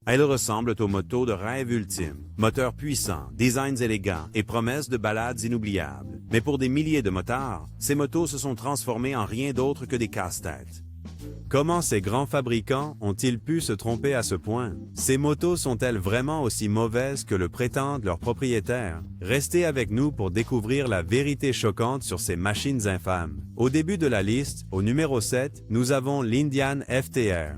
Elles ressemblent aux motos de rêve ultime. Moteurs puissants, designs élégants et promesses de balades inoubliables. Mais pour des milliers de motards, ces motos se sont transformées en rien d'autre que des casse-têtes. Comment ces grands fabricants ont-ils pu se tromper à ce point? Ces motos sont-elles vraiment aussi mauvaises que le prétendent leurs propriétaires? Restez avec nous pour découvrir la vérité choquante sur ces machines infâmes. Au début de la liste, au numéro 7, nous avons l'Indian FTR.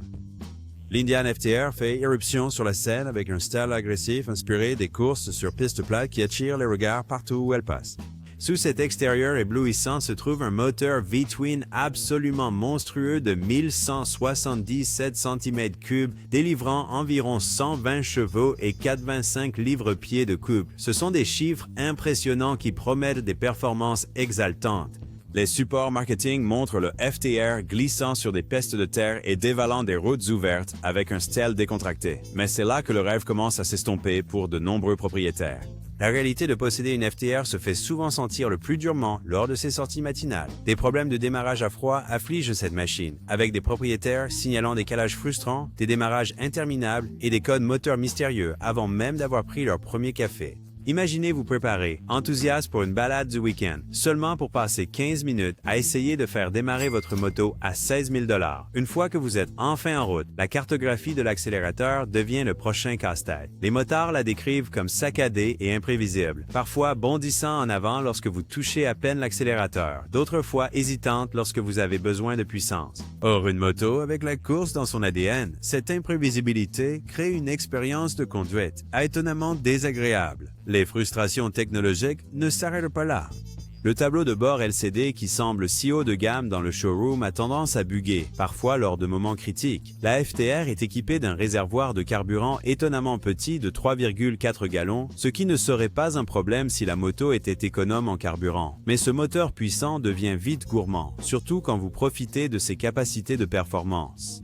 L'Indian FTR fait éruption sur la scène avec un style agressif inspiré des courses sur piste plate qui attire les regards partout où elle passe. Sous cet extérieur éblouissant se trouve un moteur V-twin absolument monstrueux de 1177 cm3, délivrant environ 120 chevaux et 85 livres-pieds de couple. Ce sont des chiffres impressionnants qui promettent des performances exaltantes. Les supports marketing montrent le FTR glissant sur des pistes de terre et dévalant des routes ouvertes avec un style décontracté. Mais c'est là que le rêve commence à s'estomper pour de nombreux propriétaires. La réalité de posséder une FTR se fait souvent sentir le plus durement lors de ses sorties matinales. Des problèmes de démarrage à froid affligent cette machine, avec des propriétaires signalant des calages frustrants, des démarrages interminables et des codes moteurs mystérieux avant même d'avoir pris leur premier café. Imaginez vous préparer, enthousiaste pour une balade du week-end, seulement pour passer 15 minutes à essayer de faire démarrer votre moto à 16 000 $. Une fois que vous êtes enfin en route, la cartographie de l'accélérateur devient le prochain casse-tête. Les motards la décrivent comme saccadée et imprévisible, parfois bondissant en avant lorsque vous touchez à peine l'accélérateur, d'autres fois hésitante lorsque vous avez besoin de puissance. Or, une moto avec la course dans son ADN, cette imprévisibilité crée une expérience de conduite étonnamment désagréable. Les frustrations technologiques ne s'arrêtent pas là. Le tableau de bord LCD qui semble si haut de gamme dans le showroom a tendance à bugger, parfois lors de moments critiques. La FTR est équipée d'un réservoir de carburant étonnamment petit de 3,4 gallons, ce qui ne serait pas un problème si la moto était économe en carburant. Mais ce moteur puissant devient vite gourmand, surtout quand vous profitez de ses capacités de performance.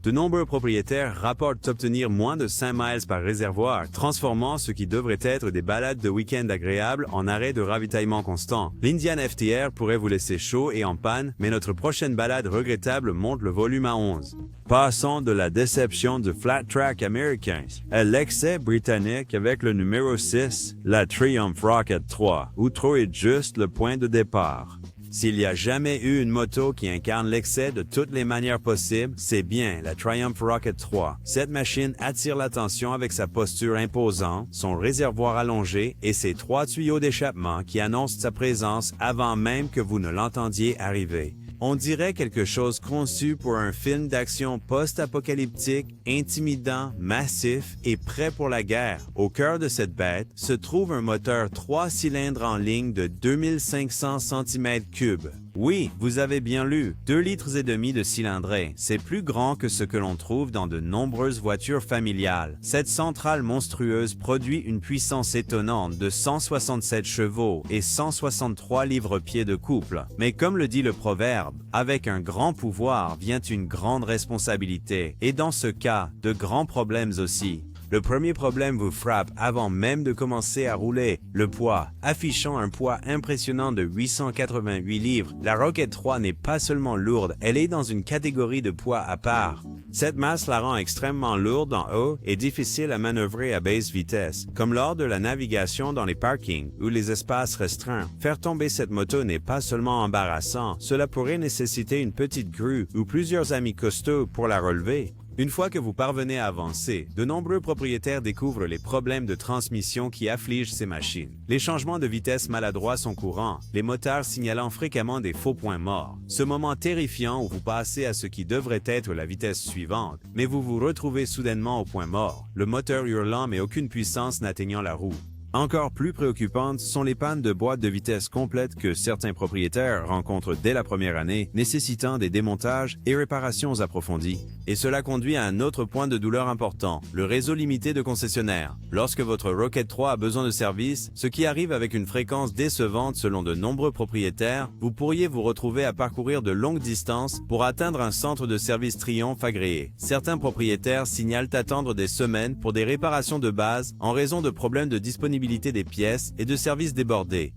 De nombreux propriétaires rapportent obtenir moins de 5 miles par réservoir, transformant ce qui devrait être des balades de week-end agréables en arrêt de ravitaillement constant. L'Indian FTR pourrait vous laisser chaud et en panne, mais notre prochaine balade regrettable monte le volume à 11. Passons de la déception du flat track américain à l'excès britannique avec le numéro 6, la Triumph Rocket 3, où trop est juste le point de départ. S'il y a jamais eu une moto qui incarne l'excès de toutes les manières possibles, c'est bien la Triumph Rocket 3. Cette machine attire l'attention avec sa posture imposante, son réservoir allongé et ses 3 tuyaux d'échappement qui annoncent sa présence avant même que vous ne l'entendiez arriver. On dirait quelque chose conçu pour un film d'action post-apocalyptique, intimidant, massif et prêt pour la guerre. Au cœur de cette bête se trouve un moteur 3 cylindres en ligne de 2500 cm3. Oui, vous avez bien lu, 2,5 litres de cylindrée. C'est plus grand que ce que l'on trouve dans de nombreuses voitures familiales. Cette centrale monstrueuse produit une puissance étonnante de 167 chevaux et 163 livres-pieds de couple. Mais comme le dit le proverbe, avec un grand pouvoir vient une grande responsabilité, et dans ce cas, de grands problèmes aussi. Le premier problème vous frappe avant même de commencer à rouler, le poids. Affichant un poids impressionnant de 888 livres, la Rocket 3 n'est pas seulement lourde, elle est dans une catégorie de poids à part. Cette masse la rend extrêmement lourde en haut et difficile à manœuvrer à basse vitesse, comme lors de la navigation dans les parkings ou les espaces restreints. Faire tomber cette moto n'est pas seulement embarrassant, cela pourrait nécessiter une petite grue ou plusieurs amis costauds pour la relever. Une fois que vous parvenez à avancer, de nombreux propriétaires découvrent les problèmes de transmission qui affligent ces machines. Les changements de vitesse maladroits sont courants, les moteurs signalant fréquemment des faux points morts. Ce moment terrifiant où vous passez à ce qui devrait être la vitesse suivante, mais vous vous retrouvez soudainement au point mort, le moteur hurlant mais aucune puissance n'atteignant la roue. Encore plus préoccupantes sont les pannes de boîte de vitesse complètes que certains propriétaires rencontrent dès la première année, nécessitant des démontages et réparations approfondies. Et cela conduit à un autre point de douleur important, le réseau limité de concessionnaires. Lorsque votre Rocket 3 a besoin de service, ce qui arrive avec une fréquence décevante selon de nombreux propriétaires, vous pourriez vous retrouver à parcourir de longues distances pour atteindre un centre de service Triumph agréé. Certains propriétaires signalent attendre des semaines pour des réparations de base en raison de problèmes de disponibilité des pièces et de services débordés.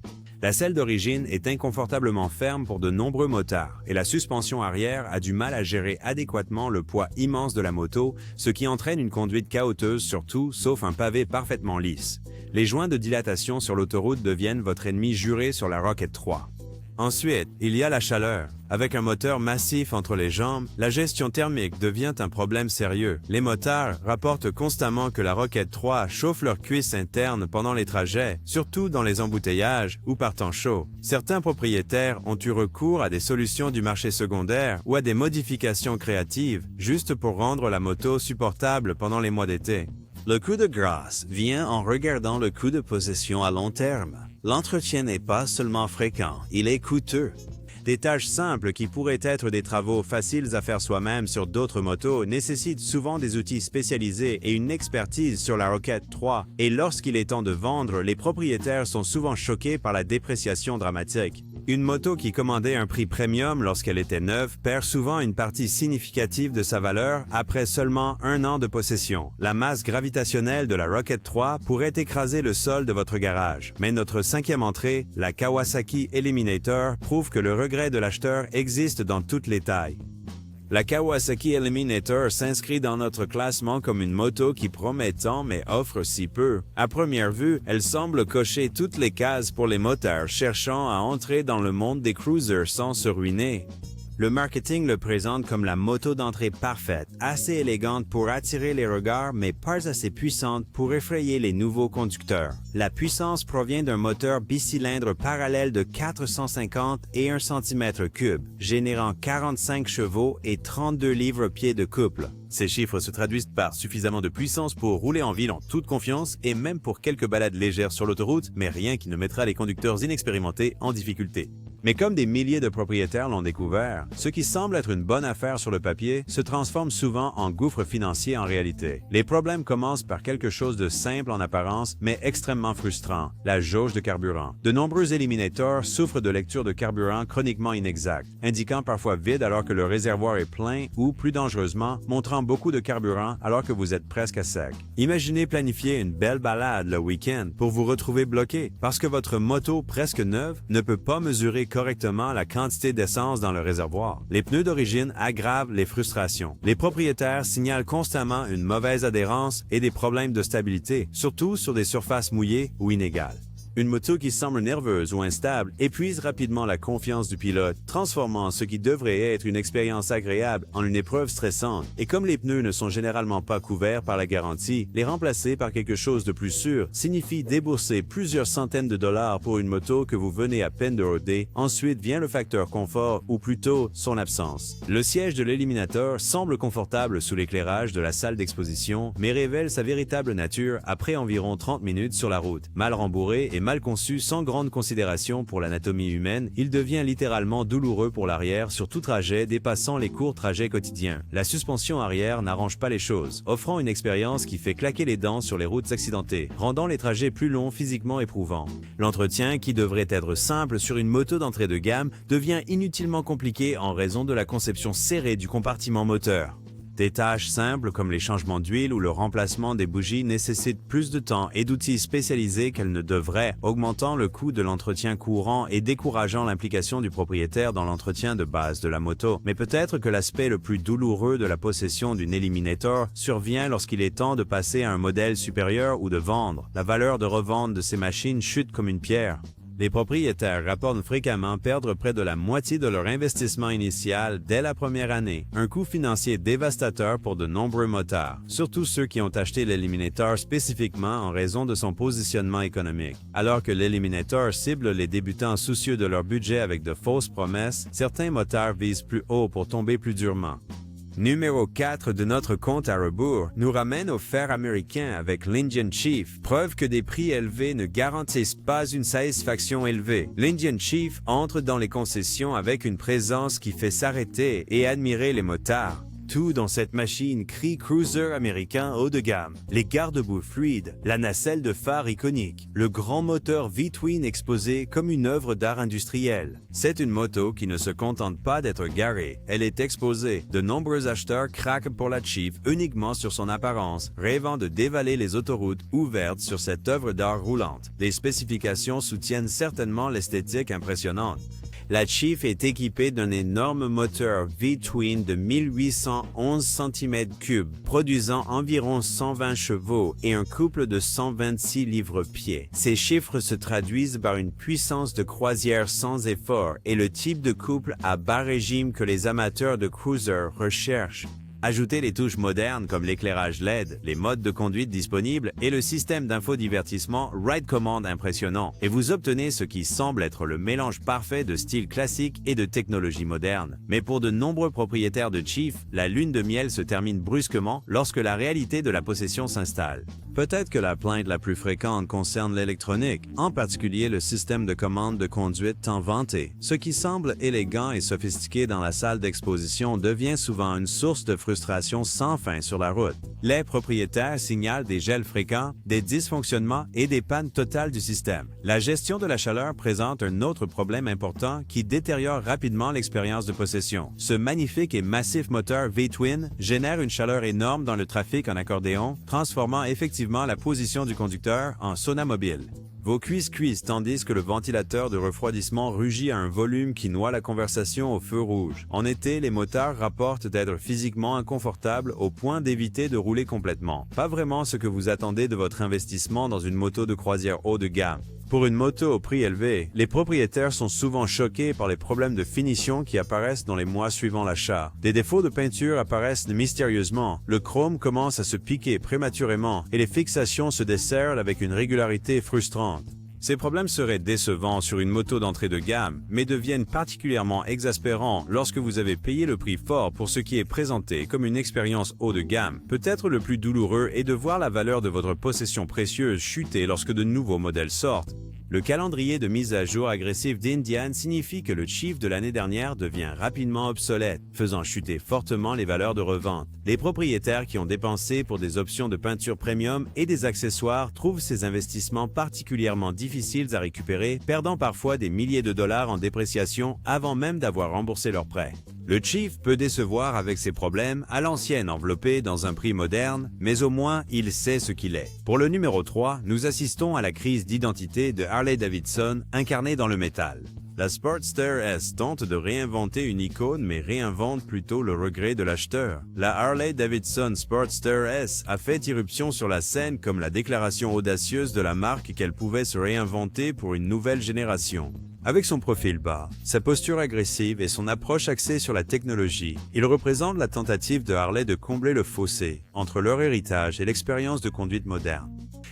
La selle d'origine est inconfortablement ferme pour de nombreux motards et la suspension arrière a du mal à gérer adéquatement le poids immense de la moto, ce qui entraîne une conduite chaoteuse sur tout sauf un pavé parfaitement lisse. Les joints de dilatation sur l'autoroute deviennent votre ennemi juré sur la Rocket 3. Ensuite, il y a la chaleur. Avec un moteur massif entre les jambes, la gestion thermique devient un problème sérieux. Les motards rapportent constamment que la Rocket 3 chauffe leurs cuisses internes pendant les trajets, surtout dans les embouteillages ou par temps chaud. Certains propriétaires ont eu recours à des solutions du marché secondaire ou à des modifications créatives, juste pour rendre la moto supportable pendant les mois d'été. Le coup de grâce vient en regardant le coût de possession à long terme. L'entretien n'est pas seulement fréquent, il est coûteux. Des tâches simples qui pourraient être des travaux faciles à faire soi-même sur d'autres motos nécessitent souvent des outils spécialisés et une expertise sur la Rocket 3. Et lorsqu'il est temps de vendre, les propriétaires sont souvent choqués par la dépréciation dramatique. Une moto qui commandait un prix premium lorsqu'elle était neuve perd souvent une partie significative de sa valeur après seulement 1 an de possession. La masse gravitationnelle de la Rocket 3 pourrait écraser le sol de votre garage, mais notre 5e entrée, la Kawasaki Eliminator, prouve que le regret de l'acheteur existe dans toutes les tailles. La Kawasaki Eliminator s'inscrit dans notre classement comme une moto qui promet tant mais offre si peu. À première vue, elle semble cocher toutes les cases pour les motards cherchant à entrer dans le monde des cruisers sans se ruiner. Le marketing le présente comme la moto d'entrée parfaite, assez élégante pour attirer les regards, mais pas assez puissante pour effrayer les nouveaux conducteurs. La puissance provient d'un moteur bicylindre parallèle de 450 et 1 cm3, générant 45 chevaux et 32 livres-pieds de couple. Ces chiffres se traduisent par suffisamment de puissance pour rouler en ville en toute confiance et même pour quelques balades légères sur l'autoroute, mais rien qui ne mettra les conducteurs inexpérimentés en difficulté. Mais comme des milliers de propriétaires l'ont découvert, ce qui semble être une bonne affaire sur le papier se transforme souvent en gouffre financier en réalité. Les problèmes commencent par quelque chose de simple en apparence, mais extrêmement frustrant, la jauge de carburant. De nombreux Eliminators souffrent de lectures de carburant chroniquement inexactes, indiquant parfois vide alors que le réservoir est plein ou, plus dangereusement, montrant beaucoup de carburant alors que vous êtes presque à sec. Imaginez planifier une belle balade le week-end pour vous retrouver bloqué parce que votre moto presque neuve ne peut pas mesurer correctement la quantité d'essence dans le réservoir. Les pneus d'origine aggravent les frustrations. Les propriétaires signalent constamment une mauvaise adhérence et des problèmes de stabilité, surtout sur des surfaces mouillées ou inégales. Une moto qui semble nerveuse ou instable épuise rapidement la confiance du pilote, transformant ce qui devrait être une expérience agréable en une épreuve stressante. Et comme les pneus ne sont généralement pas couverts par la garantie, les remplacer par quelque chose de plus sûr signifie débourser plusieurs centaines de dollars pour une moto que vous venez à peine de roder. Ensuite vient le facteur confort, ou plutôt son absence. Le siège de l'Eliminator semble confortable sous l'éclairage de la salle d'exposition, mais révèle sa véritable nature après environ 30 minutes sur la route. Mal rembourré et mal conçu sans grande considération pour l'anatomie humaine, il devient littéralement douloureux pour l'arrière sur tout trajet dépassant les courts trajets quotidiens. La suspension arrière n'arrange pas les choses, offrant une expérience qui fait claquer les dents sur les routes accidentées, rendant les trajets plus longs physiquement éprouvants. L'entretien, qui devrait être simple sur une moto d'entrée de gamme, devient inutilement compliqué en raison de la conception serrée du compartiment moteur. Des tâches simples comme les changements d'huile ou le remplacement des bougies nécessitent plus de temps et d'outils spécialisés qu'elles ne devraient, augmentant le coût de l'entretien courant et décourageant l'implication du propriétaire dans l'entretien de base de la moto. Mais peut-être que l'aspect le plus douloureux de la possession d'une Eliminator survient lorsqu'il est temps de passer à un modèle supérieur ou de vendre. La valeur de revente de ces machines chute comme une pierre. Les propriétaires rapportent fréquemment perdre près de la moitié de leur investissement initial dès la première année, un coût financier dévastateur pour de nombreux motards, surtout ceux qui ont acheté l'Eliminator spécifiquement en raison de son positionnement économique. Alors que l'Eliminator cible les débutants soucieux de leur budget avec de fausses promesses, certains motards visent plus haut pour tomber plus durement. Numéro 4 de notre compte à rebours nous ramène au fer américain avec l'Indian Chief, preuve que des prix élevés ne garantissent pas une satisfaction élevée. L'Indian Chief entre dans les concessions avec une présence qui fait s'arrêter et admirer les motards. Tout dans cette machine crie cruiser américain haut de gamme, les garde-boue fluides, la nacelle de phare iconique, le grand moteur V-twin exposé comme une œuvre d'art industriel. C'est une moto qui ne se contente pas d'être garée, elle est exposée. De nombreux acheteurs craquent pour la Chief uniquement sur son apparence, rêvant de dévaler les autoroutes ouvertes sur cette œuvre d'art roulante. Les spécifications soutiennent certainement l'esthétique impressionnante. La Chief est équipée d'un énorme moteur V-twin de 1811 cm3, produisant environ 120 chevaux et un couple de 126 livres-pieds. Ces chiffres se traduisent par une puissance de croisière sans effort et le type de couple à bas régime que les amateurs de cruiser recherchent. Ajoutez les touches modernes comme l'éclairage LED, les modes de conduite disponibles et le système d'infodivertissement Ride Command impressionnant, et vous obtenez ce qui semble être le mélange parfait de style classique et de technologie moderne. Mais pour de nombreux propriétaires de Chief, la lune de miel se termine brusquement lorsque la réalité de la possession s'installe. Peut-être que la plainte la plus fréquente concerne l'électronique, en particulier le système de commande de conduite tant vanté. Ce qui semble élégant et sophistiqué dans la salle d'exposition devient souvent une source de frustration sans fin sur la route. Les propriétaires signalent des gels fréquents, des dysfonctionnements et des pannes totales du système. La gestion de la chaleur présente un autre problème important qui détériore rapidement l'expérience de possession. Ce magnifique et massif moteur V-twin génère une chaleur énorme dans le trafic en accordéon, transformant effectivement la position du conducteur en sauna mobile. Vos cuisses cuisent tandis que le ventilateur de refroidissement rugit à un volume qui noie la conversation au feu rouge. En été, les moteurs rapportent d'être physiquement inconfortables au point d'éviter de rouler complètement. Pas vraiment ce que vous attendez de votre investissement dans une moto de croisière haut de gamme. Pour une moto au prix élevé, les propriétaires sont souvent choqués par les problèmes de finition qui apparaissent dans les mois suivant l'achat. Des défauts de peinture apparaissent mystérieusement, le chrome commence à se piquer prématurément et les fixations se desserrent avec une régularité frustrante. Ces problèmes seraient décevants sur une moto d'entrée de gamme, mais deviennent particulièrement exaspérants lorsque vous avez payé le prix fort pour ce qui est présenté comme une expérience haut de gamme. Peut-être le plus douloureux est de voir la valeur de votre possession précieuse chuter lorsque de nouveaux modèles sortent. Le calendrier de mise à jour agressif d'Indian signifie que le Chief de l'année dernière devient rapidement obsolète, faisant chuter fortement les valeurs de revente. Les propriétaires qui ont dépensé pour des options de peinture premium et des accessoires trouvent ces investissements particulièrement difficiles à récupérer, perdant parfois des milliers de dollars en dépréciation avant même d'avoir remboursé leur prêt. Le Chief peut décevoir avec ses problèmes à l'ancienne enveloppé dans un prix moderne, mais au moins il sait ce qu'il est. Pour le numéro 3, nous assistons à la crise d'identité de Harley-Davidson incarnée dans le métal. La Sportster S tente de réinventer une icône mais réinvente plutôt le regret de l'acheteur. La Harley-Davidson Sportster S a fait irruption sur la scène comme la déclaration audacieuse de la marque qu'elle pouvait se réinventer pour une nouvelle génération. Avec son profil bas, sa posture agressive et son approche axée sur la technologie, il représente la tentative de Harley de combler le fossé entre leur héritage et l'expérience de conduite moderne.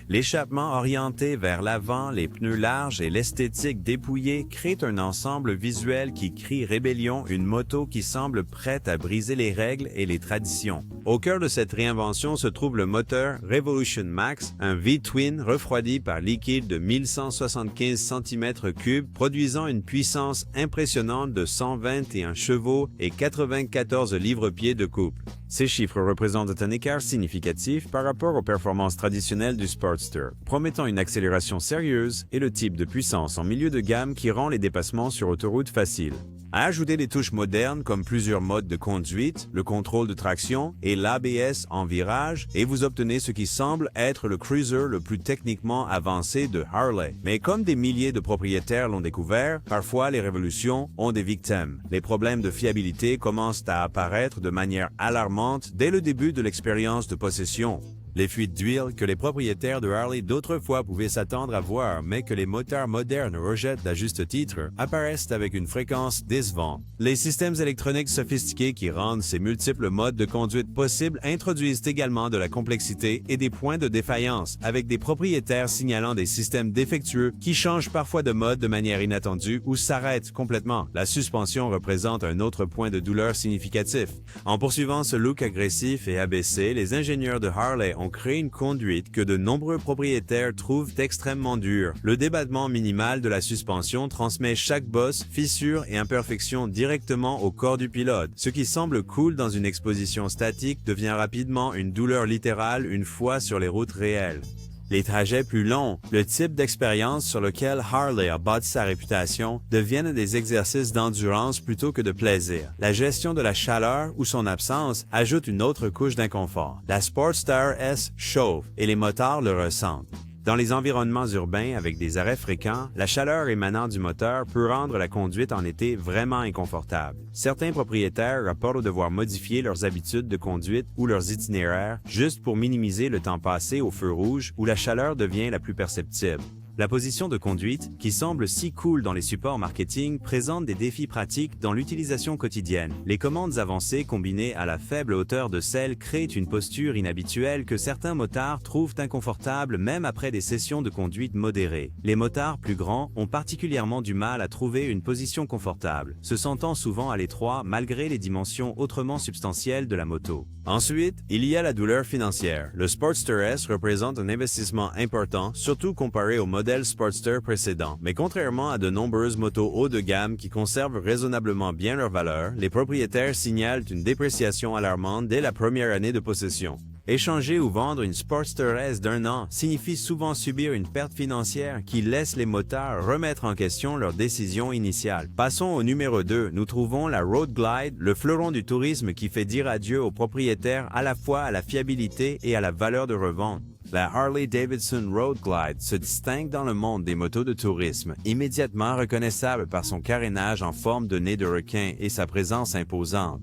L'échappement orienté vers l'avant, les pneus larges et l'esthétique dépouillée créent un ensemble visuel qui crie rébellion, une moto qui semble prête à briser les règles et les traditions. Au cœur de cette réinvention se trouve le moteur Revolution Max, un V-twin refroidi par liquide de 1175 cm3, produisant une puissance impressionnante de 121 chevaux et 94 livres-pieds de couple. Ces chiffres représentent un écart significatif par rapport aux performances traditionnelles du Sportster, promettant une accélération sérieuse et le type de puissance en milieu de gamme qui rend les dépassements sur autoroute faciles. À ajouter des touches modernes comme plusieurs modes de conduite, le contrôle de traction et l'ABS en virage, et vous obtenez ce qui semble être le cruiser le plus techniquement avancé de Harley. Mais comme des milliers de propriétaires l'ont découvert, parfois les révolutions ont des victimes. Les problèmes de fiabilité commencent à apparaître de manière alarmante dès le début de l'expérience de possession. Les fuites d'huile que les propriétaires de Harley d'autrefois pouvaient s'attendre à voir, mais que les moteurs modernes rejettent à juste titre, apparaissent avec une fréquence décevante. Les systèmes électroniques sophistiqués qui rendent ces multiples modes de conduite possibles introduisent également de la complexité et des points de défaillance, avec des propriétaires signalant des systèmes défectueux qui changent parfois de mode de manière inattendue ou s'arrêtent complètement. La suspension représente un autre point de douleur significatif. En poursuivant ce look agressif et abaissé, les ingénieurs de Harley ont ont créé une conduite que de nombreux propriétaires trouvent extrêmement dure. Le débattement minimal de la suspension transmet chaque bosse, fissure et imperfection directement au corps du pilote. Ce qui semble cool dans une exposition statique devient rapidement une douleur littérale une fois sur les routes réelles. Les trajets plus longs, le type d'expérience sur lequel Harley a bâti sa réputation, deviennent des exercices d'endurance plutôt que de plaisir. La gestion de la chaleur ou son absence ajoute une autre couche d'inconfort. La Sportster S chauffe et les motards le ressentent. Dans les environnements urbains avec des arrêts fréquents, la chaleur émanant du moteur peut rendre la conduite en été vraiment inconfortable. Certains propriétaires rapportent devoir modifier leurs habitudes de conduite ou leurs itinéraires juste pour minimiser le temps passé au feu rouge où la chaleur devient la plus perceptible. La position de conduite, qui semble si cool dans les supports marketing, présente des défis pratiques dans l'utilisation quotidienne. Les commandes avancées combinées à la faible hauteur de selle créent une posture inhabituelle que certains motards trouvent inconfortable même après des sessions de conduite modérées. Les motards plus grands ont particulièrement du mal à trouver une position confortable, se sentant souvent à l'étroit malgré les dimensions autrement substantielles de la moto. Ensuite, il y a la douleur financière. Le Sportster S représente un investissement important, surtout comparé au modèle Sportster précédent. Mais contrairement à de nombreuses motos haut de gamme qui conservent raisonnablement bien leur valeur, les propriétaires signalent une dépréciation alarmante dès la première année de possession. Échanger ou vendre une Sportster S d'1 an signifie souvent subir une perte financière qui laisse les motards remettre en question leur décision initiale. Passons au numéro 2. Nous trouvons la Road Glide, le fleuron du tourisme qui fait dire adieu aux propriétaires à la fois à la fiabilité et à la valeur de revente. La Harley-Davidson Road Glide se distingue dans le monde des motos de tourisme, immédiatement reconnaissable par son carénage en forme de nez de requin et sa présence imposante.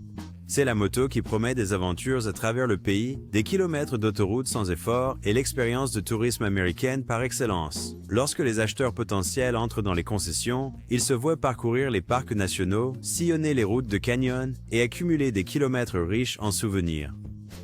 C'est la moto qui promet des aventures à travers le pays, des kilomètres d'autoroute sans effort et l'expérience de tourisme américaine par excellence. Lorsque les acheteurs potentiels entrent dans les concessions, ils se voient parcourir les parcs nationaux, sillonner les routes de canyon et accumuler des kilomètres riches en souvenirs.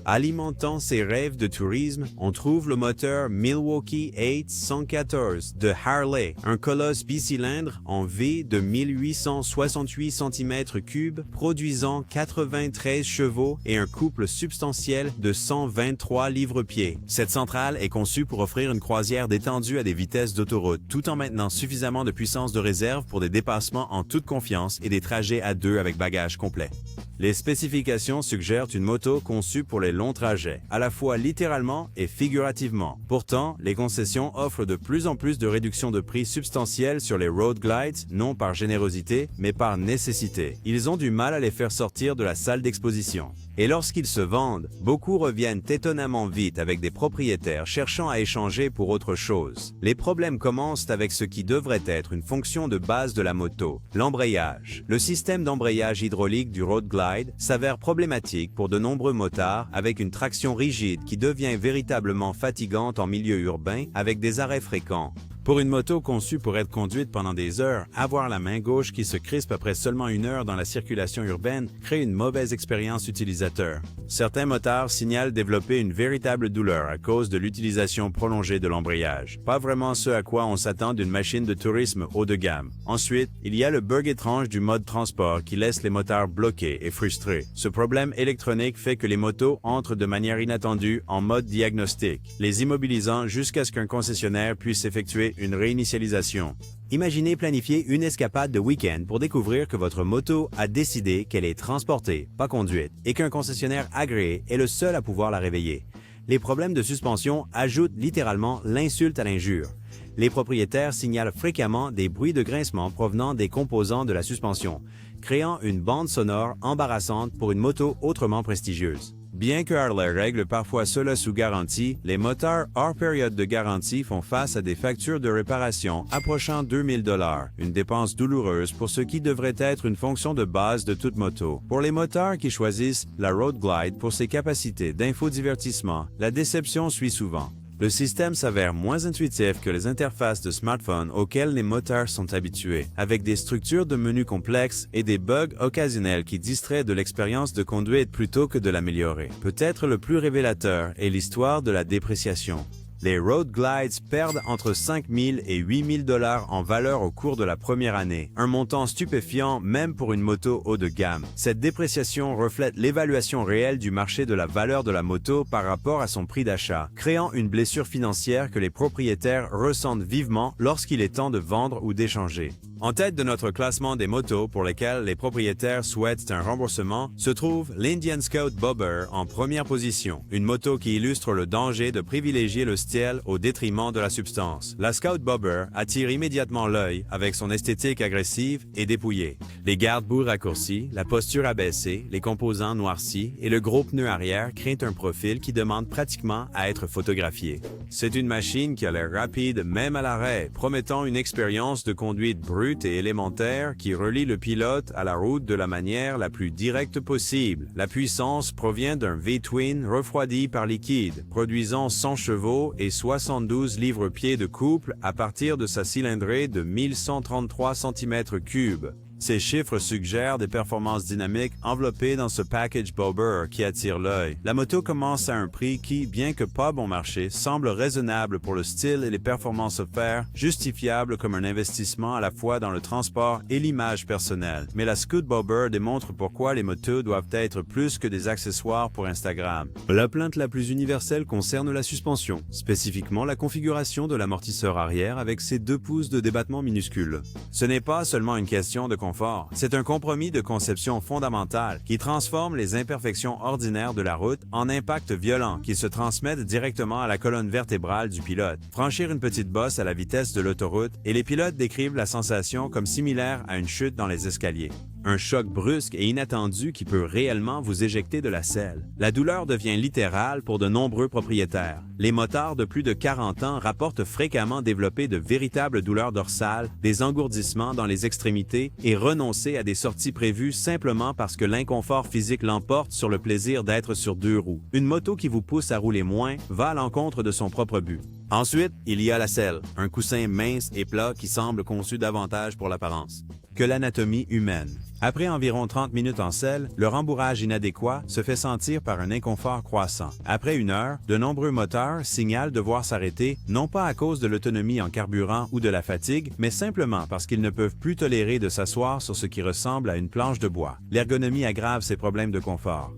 Alimentant ses rêves de tourisme, on trouve le moteur Milwaukee 814 de Harley, un colosse bicylindre en V de 1868 cm3 produisant 93 chevaux et un couple substantiel de 123 livres-pieds. Cette centrale est conçue pour offrir une croisière détendue à des vitesses d'autoroute, tout en maintenant suffisamment de puissance de réserve pour des dépassements en toute confiance et des trajets à deux avec bagages complets. Les spécifications suggèrent une moto conçue pour les longs trajets, à la fois littéralement et figurativement. Pourtant, les concessions offrent de plus en plus de réductions de prix substantielles sur les Road Glides, non par générosité, mais par nécessité. Ils ont du mal à les faire sortir de la salle d'exposition. Et lorsqu'ils se vendent, beaucoup reviennent étonnamment vite avec des propriétaires cherchant à échanger pour autre chose. Les problèmes commencent avec ce qui devrait être une fonction de base de la moto, l'embrayage. Le système d'embrayage hydraulique du Road Glide s'avère problématique pour de nombreux motards avec une traction rigide qui devient véritablement fatigante en milieu urbain avec des arrêts fréquents. Pour une moto conçue pour être conduite pendant des heures, avoir la main gauche qui se crispe après seulement 1 heure dans la circulation urbaine crée une mauvaise expérience utilisateur. Certains motards signalent développer une véritable douleur à cause de l'utilisation prolongée de l'embrayage. Pas vraiment ce à quoi on s'attend d'une machine de tourisme haut de gamme. Ensuite, il y a le bug étrange du mode transport qui laisse les motards bloqués et frustrés. Ce problème électronique fait que les motos entrent de manière inattendue en mode diagnostic, les immobilisant jusqu'à ce qu'un concessionnaire puisse effectuer une réinitialisation. Imaginez planifier une escapade de week-end pour découvrir que votre moto a décidé qu'elle est transportée, pas conduite, et qu'un concessionnaire agréé est le seul à pouvoir la réveiller. Les problèmes de suspension ajoutent littéralement l'insulte à l'injure. Les propriétaires signalent fréquemment des bruits de grincement provenant des composants de la suspension, créant une bande sonore embarrassante pour une moto autrement prestigieuse. Bien que Harley règle parfois cela sous garantie, les moteurs hors période de garantie font face à des factures de réparation approchant 2000 $, une dépense douloureuse pour ce qui devrait être une fonction de base de toute moto. Pour les moteurs qui choisissent la Road Glide pour ses capacités d'infodivertissement, la déception suit souvent. Le système s'avère moins intuitif que les interfaces de smartphone auxquelles les motards sont habitués, avec des structures de menus complexes et des bugs occasionnels qui distraient de l'expérience de conduite plutôt que de l'améliorer. Peut-être le plus révélateur est l'histoire de la dépréciation. Les Road Glides perdent entre 5 000 et 8 000 $ en valeur au cours de la première année, un montant stupéfiant même pour une moto haut de gamme. Cette dépréciation reflète l'évaluation réelle du marché de la valeur de la moto par rapport à son prix d'achat, créant une blessure financière que les propriétaires ressentent vivement lorsqu'il est temps de vendre ou d'échanger. En tête de notre classement des motos pour lesquelles les propriétaires souhaitent un remboursement se trouve l'Indian Scout Bobber en première position, une moto qui illustre le danger de privilégier le style au détriment de la substance. La Scout Bobber attire immédiatement l'œil avec son esthétique agressive et dépouillée. Les garde-boue raccourcis, la posture abaissée, les composants noircis et le gros pneu arrière créent un profil qui demande pratiquement à être photographié. C'est une machine qui a l'air rapide même à l'arrêt, promettant une expérience de conduite brute et élémentaire qui relie le pilote à la route de la manière la plus directe possible. La puissance provient d'un V-twin refroidi par liquide, produisant 100 chevaux et 72 livres-pieds de couple à partir de sa cylindrée de 1133 cm3. Ces chiffres suggèrent des performances dynamiques enveloppées dans ce package Bobber qui attire l'œil. La moto commence à un prix qui, bien que pas bon marché, semble raisonnable pour le style et les performances offertes, justifiable comme un investissement à la fois dans le transport et l'image personnelle. Mais la Scout Bobber démontre pourquoi les motos doivent être plus que des accessoires pour Instagram. La plainte la plus universelle concerne la suspension, spécifiquement la configuration de l'amortisseur arrière avec ses 2 pouces de débattement minuscules. Ce n'est pas seulement une question de confort. C'est un compromis de conception fondamentale qui transforme les imperfections ordinaires de la route en impacts violents qui se transmettent directement à la colonne vertébrale du pilote. Franchir une petite bosse à la vitesse de l'autoroute et les pilotes décrivent la sensation comme similaire à une chute dans les escaliers. Un choc brusque et inattendu qui peut réellement vous éjecter de la selle. La douleur devient littérale pour de nombreux propriétaires. Les motards de plus de 40 ans rapportent fréquemment développer de véritables douleurs dorsales, des engourdissements dans les extrémités et renoncer à des sorties prévues simplement parce que l'inconfort physique l'emporte sur le plaisir d'être sur 2 roues. Une moto qui vous pousse à rouler moins va à l'encontre de son propre but. Ensuite, il y a la selle, un coussin mince et plat qui semble conçu davantage pour l'apparence que l'anatomie humaine. Après environ 30 minutes en selle, le rembourrage inadéquat se fait sentir par un inconfort croissant. Après 1 heure, de nombreux moteurs signalent devoir s'arrêter, non pas à cause de l'autonomie en carburant ou de la fatigue, mais simplement parce qu'ils ne peuvent plus tolérer de s'asseoir sur ce qui ressemble à une planche de bois. L'ergonomie aggrave ces problèmes de confort.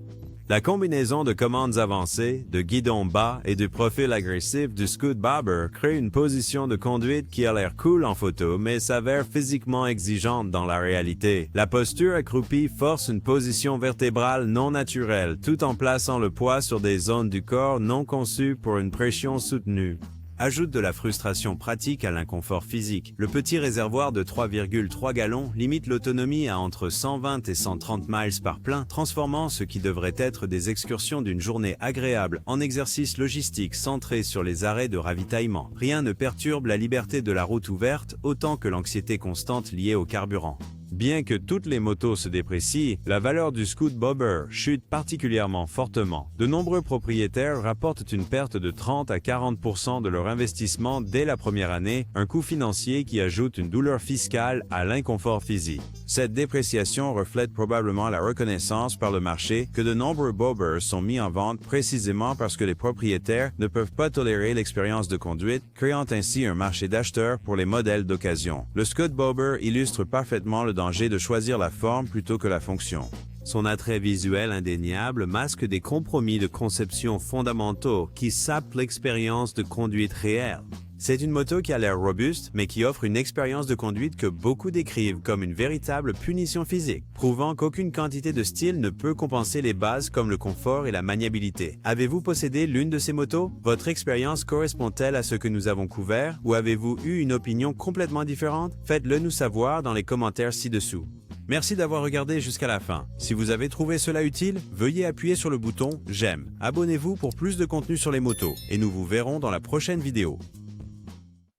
La combinaison de commandes avancées, de guidon bas et de profil agressif du Scout Bobber crée une position de conduite qui a l'air cool en photo mais s'avère physiquement exigeante dans la réalité. La posture accroupie force une position vertébrale non naturelle tout en plaçant le poids sur des zones du corps non conçues pour une pression soutenue. Ajoute de la frustration pratique à l'inconfort physique. Le petit réservoir de 3,3 gallons limite l'autonomie à entre 120 et 130 miles par plein, transformant ce qui devrait être des excursions d'une journée agréable en exercice logistique centré sur les arrêts de ravitaillement. Rien ne perturbe la liberté de la route ouverte autant que l'anxiété constante liée au carburant. Bien que toutes les motos se déprécient, la valeur du Scout Bobber chute particulièrement fortement. De nombreux propriétaires rapportent une perte de 30 à 40% de leur investissement dès la première année, un coût financier qui ajoute une douleur fiscale à l'inconfort physique. Cette dépréciation reflète probablement la reconnaissance par le marché que de nombreux Bobbers sont mis en vente précisément parce que les propriétaires ne peuvent pas tolérer l'expérience de conduite, créant ainsi un marché d'acheteurs pour les modèles d'occasion. Le Scout Bobber illustre parfaitement le danger de choisir la forme plutôt que la fonction. Son attrait visuel indéniable masque des compromis de conception fondamentaux qui sapent l'expérience de conduite réelle. C'est une moto qui a l'air robuste, mais qui offre une expérience de conduite que beaucoup décrivent comme une véritable punition physique, prouvant qu'aucune quantité de style ne peut compenser les bases comme le confort et la maniabilité. Avez-vous possédé l'une de ces motos? Votre expérience correspond-elle à ce que nous avons couvert, ou avez-vous eu une opinion complètement différente? Faites-le nous savoir dans les commentaires ci-dessous. Merci d'avoir regardé jusqu'à la fin. Si vous avez trouvé cela utile, veuillez appuyer sur le bouton « J'aime ». Abonnez-vous pour plus de contenu sur les motos et nous vous verrons dans la prochaine vidéo.